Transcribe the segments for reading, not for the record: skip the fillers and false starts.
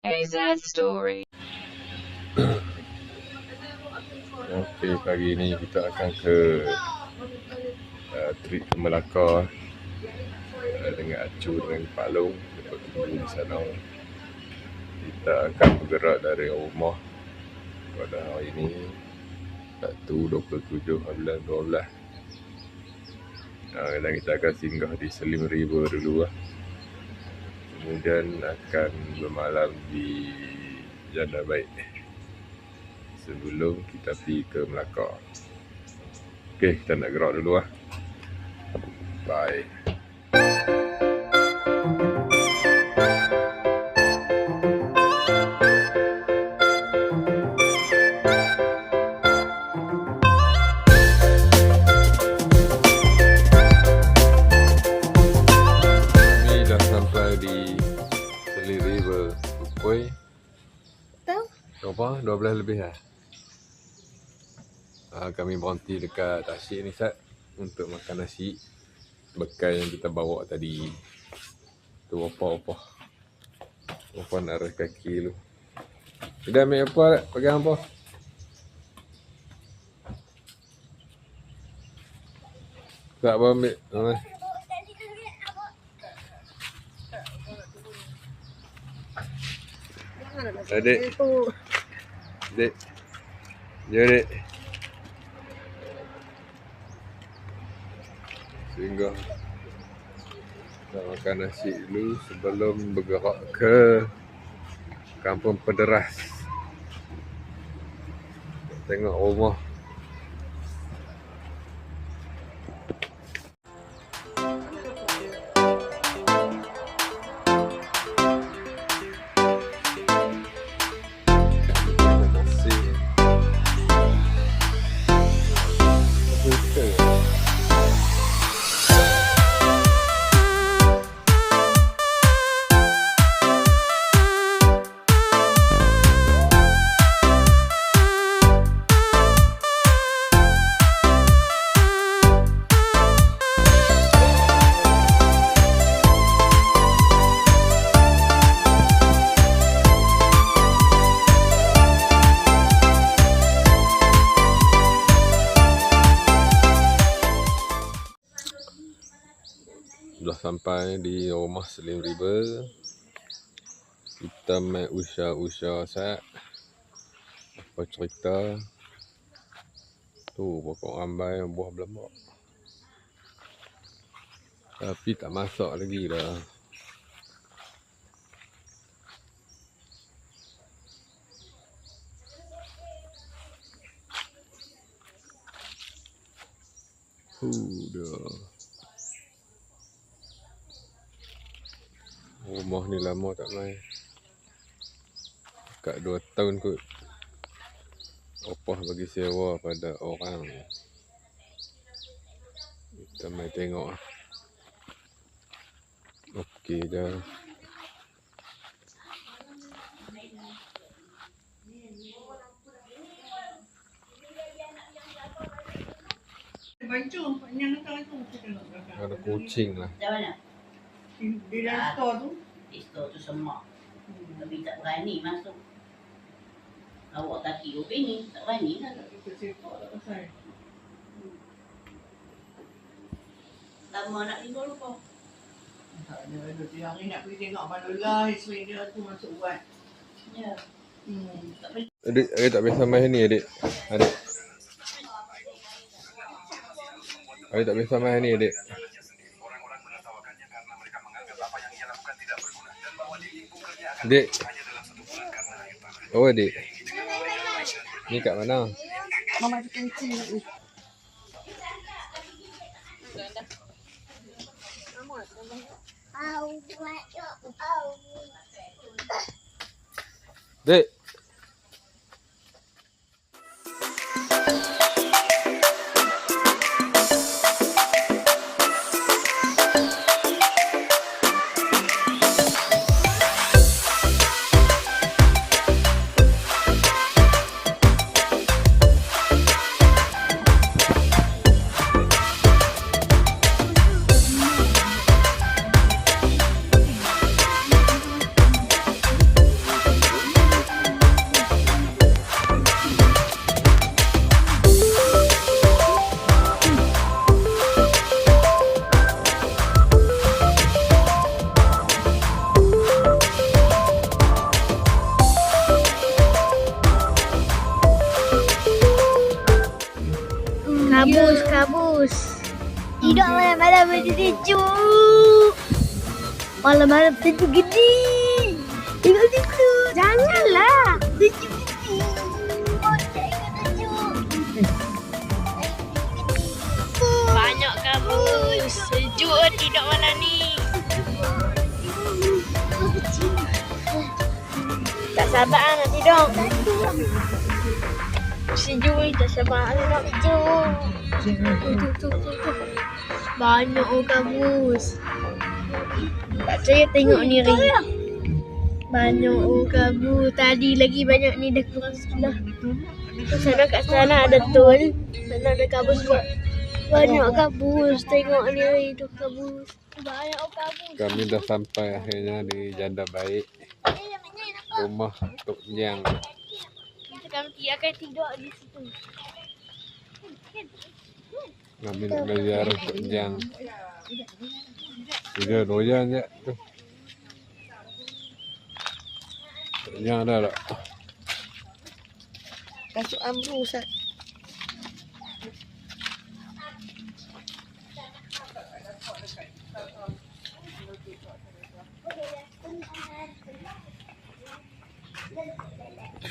AZ Story. Okey, pagi ni kita akan ke trip ke Melaka dengan Acu dengan Pak Long. Kita tunggu di sana. Kita akan bergerak dari rumah pada hari ini 27 bulan 12. Dan kita akan singgah di Slim River dulu lah. Kemudian akan bermalam di Janda Baik sebelum kita pergi ke Melaka. Okey, kita nak gerak dulu lah. Bye. Kami dah sampai di Slim River Bukoi. Berapa? 12 lebih lah. Kami berhenti dekat tasyik ni Sat untuk makan nasi bekal yang kita bawa tadi. Tu apa-apa nak arah kaki lu. Kita ambil apa tak? Pegang apa? Tak apa ambil. Adik. Dek. Jom dek. Sehingga kita makan nasi dulu sebelum bergerak ke Kampung Pederas. Tengok rumah. Sudah sampai di rumah Slim River. Kita main usha-usha Sat. Apa cerita? Tu pokok rambai buah belembak. Tapi tak masak lagi dah. Dah. Rumah ni lama tak main. Dekat 2 tahun kot. Opah bagi sewa pada orang. Kita main tengok lah. Okey dah. Ada kucing lah. Macam mana? Di dalam store tu? Di store tu semak. Tapi tak berani masuk. Awak kaki upin ni, tak berani lah. Kita sepak tak pasal. Lama nak tinggal lupa. Tak ada. Dia hari nak pergi tengok Bandula, isteri dia tu masuk buat. Ya. Tak boleh. Adik tak biasa main ni adik. Adik tak biasa main ni adik. Dek. Oh dek. Ni kat mana? Mama kencing lagi. Dek. baju sejuk. Malam-malam sejuk gini. Tengok situ. Janganlah. Sejuk gini. Oh, tengok sejuk. Banyak kabus. Sejuk tidur malam ni. Tak sabar nak tidur. Sejuk ni tak sabar nak tidur. Tu. Banyak kabus. Tak percaya tengok ni Ri. Banyak kabus. Tadi lagi banyak ni dah kurang sebelah. Sana kat sana ada tol. Sana ada kabus buat. Banyak kabus. Tengok ni Ri tu kabus. Banyak kabus. Kami dah sampai akhirnya di Janda Baik. Rumah Tok Jang. Kami akan tidur di situ. Kami nak belajar Tok Jang. Dia doyan je tu. Tok Jang ada tak? Kasut amru Ustaz.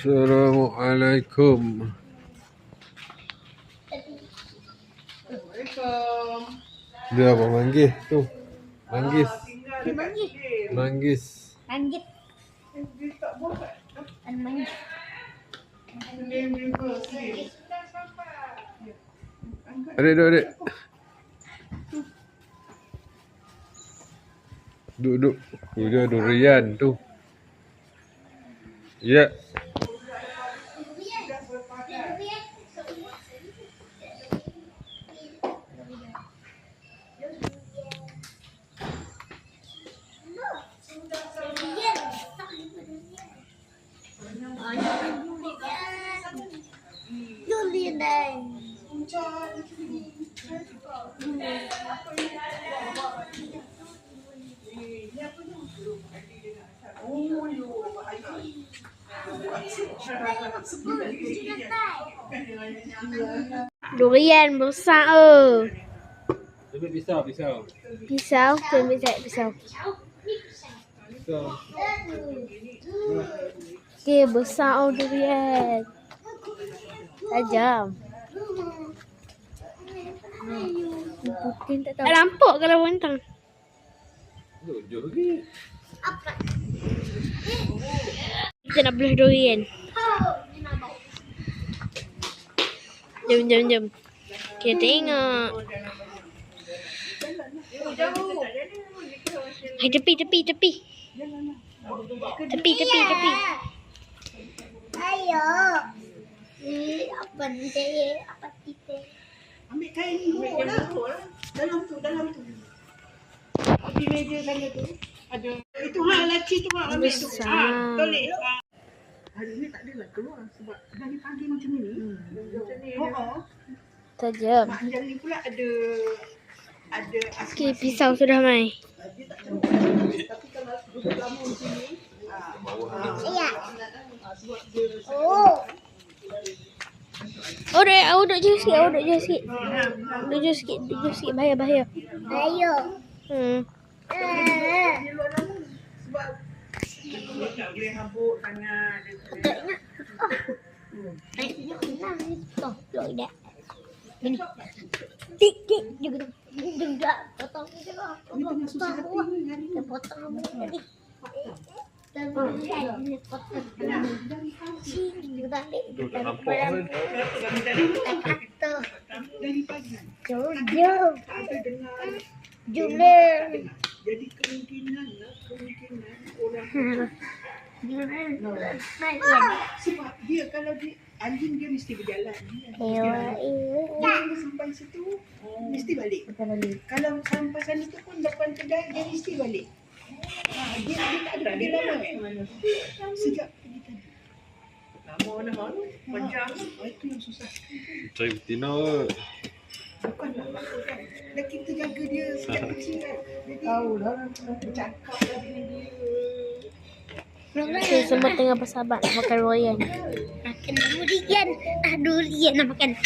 Assalamualaikum. Assalamualaikum. Dia apa manggis tu? Manggis. Tinggal dekat sini. Manggis. Anggit. Dia tak boleh. Manggis. Selim juga. Selim. Sudah sampai. Angkat. Adik. Duduk. Tu dia durian tu. Ya. Durian dah. Durian besar Ambil pisau. Pisau, tu ambil saya pisau. Okey, besar durian. Tajam. Mungkin tak tahu. Nampak kalau bentang. Jujur lagi. Kita nak belah durian. Jom. Kita tengok. Hai, tepi. Tepi. Ayo. Apa ni? Apa kita? Ambil kain ni. Dalam tu. Di meja sana tu. Ada. Itu lelaki tu ambil tu. Besar. Toleh. Hari ni tak adalah keluar sebab dah dipanggil macam ni. Macam ni. Tajam. Mak Anjali ni pula ada Okey, pisau sudah mai. dia tak cantik. Tapi kalau duduk lama macam ni. Ya. Oh, duduk jauh sikit. Bahaya. Ayo. Di luar lama sebab dia tak boleh habuk sangat. Ini. Tik juga. Enggak, potong juga. Ini tengah susah hati ni hari ni. Potong tadi. Dari pagi. Jom. Tak ada dengar. Jumlah. Jadi kemungkinan orang sebab dia kalau dia anjing dia mesti berjalan. Dia sampai situ mesti balik. Kalau sampai sana tu pun depan kedai dia mesti balik. Dia tak ada. Dia lama sejak pagi tadi. Lama dah panjang. Itu yang susah. Cari betina. Bukanlah maksudkan. Dan kita jaga dia sejak kecil kan. Jadi tahu dah bercakap lah dengan dia. Okay, semua tengah bersabar nak makan durian. Makan durian. Durian nak makan.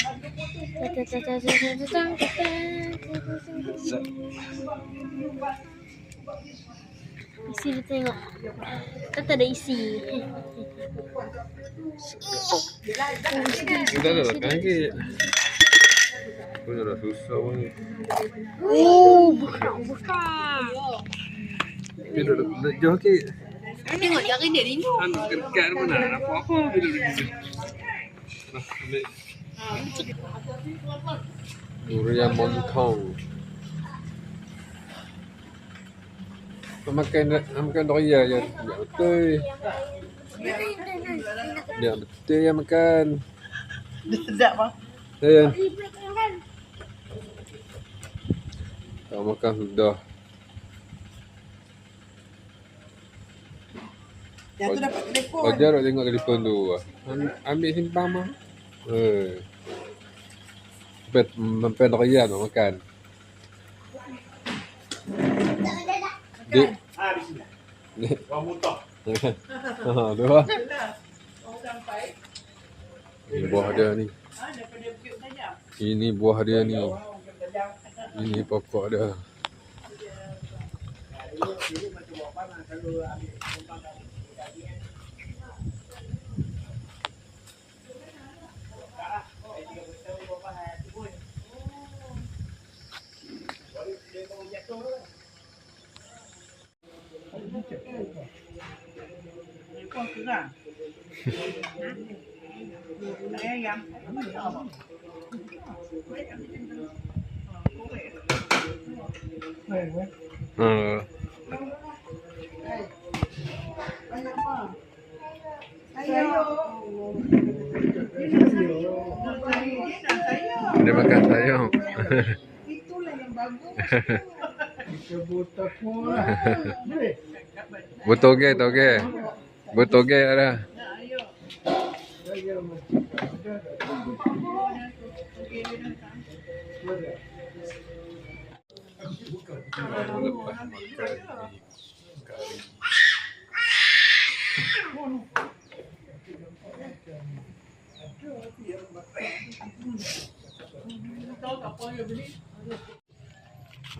Isi dia tengok. Tak ada isi. Kita dah kaget. Aku dah susah pun. Oh, bukan. Dia dah jauh sikit. Tengok jari dia ni. Anu dekat mana nak apa-apa dia dah gitu. Nah, ambil. Durian montong. Makan durian ya. Betul. Ya betul yang makan. Dia sedap ah. Ya. Tak makan sudah. Yang tu dapat telefon. Wajar nak tengok telefon tu. Ambil simpan mah. Sampai durian nak makan. Dik. Ah, di sini. Dik. Orang mutah. Tu lah. Orang sampai. Ini buah dia ni. Ah, daripada Bukit Tajam. Ini buah dia ni. Orang Bukit Tajam. Ini pokok dia. Jadi macam buat panas kalau ambil tumpang kat tadi kan. Kau kurang. Ayam. Ha. Dia makan sayur. Itulah yang bagus. Bertoge, toge. Bertoge ada.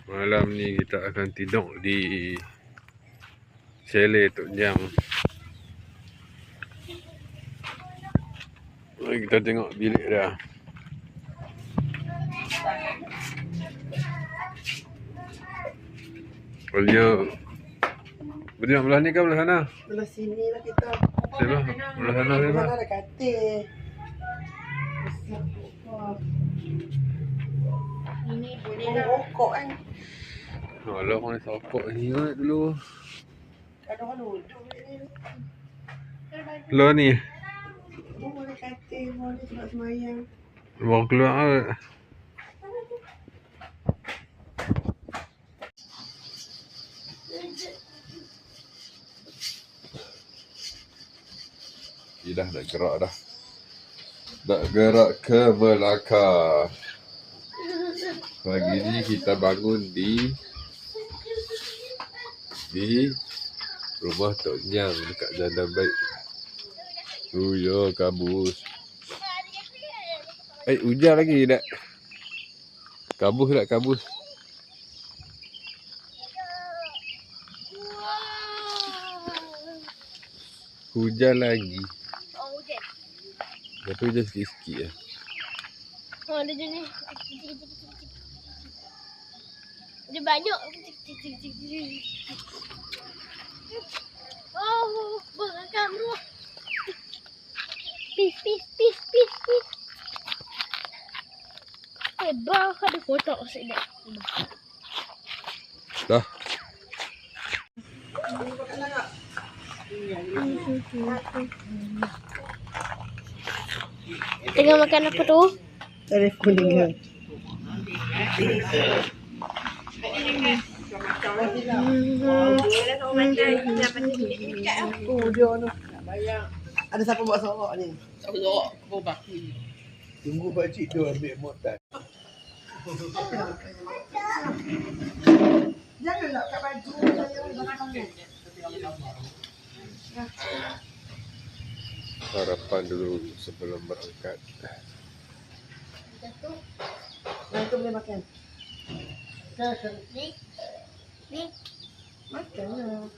Malam ni kita akan tidur di chalet Tok Jam. Mari kita tengok bilik dia. Berdiri belah ni ke belah sana? Belah sini lah kita. Belah sana Belah sana. ada katil. Ini boleh rokok kan. Alah orang ni sokok ni kot dulu. Kadang-kadang duduk ni. Lo ni Boleh katil, boleh sebab semayang. baru keluar kot. Dah nak gerak dah. Nak gerak ke Melaka. Pagi ni kita bangun di rumah Tok Nyang dekat Jalan Baik. Ya kabus. Hujan lagi tak? Kabus tak kabus? Hujan lagi. Oh, hujan. Tapi hujan sikit-sikit lah. Oh, ada je ni. Dia banyak. Oh, berakam ruah. Peace. Bah, ada kotak sedap. Dah. Tengah makan apa tu? Telefon dia. Oh, dia tu nak bayar. Ada siapa buat sorok ni? Sorok, kau baku. Tunggu pakcik tu ambil motor. Jangan nak kat baju Sarapan dulu sebelum berangkat. Nah, itu boleh makan. Ni. Ni. Makan lah.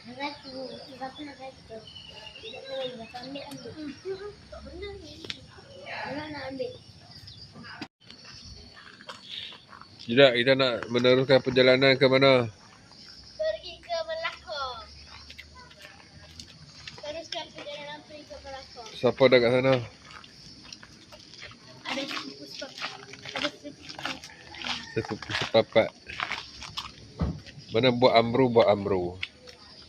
Ratu. Kita pun nak ratu. Tidak boleh nak ambil. Tak benar ni. Mana nak ambil? Tidak, kita nak meneruskan perjalanan ke mana? Pergi ke Melaka. Teruskan perjalanan pergi ke Melaka. Siapa dah kat sana? Ada sepupu sebab. Ada sepupu. Sepupu sepapat. Mana buat amru, buat amru.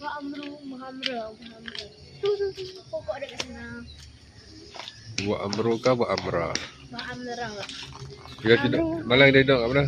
Buat amru, muhamra. Tu. Pokok ada kat sana. Buat amru kah, buat amra? Buat amra. Kita tidak, malang dia duduk kat mana?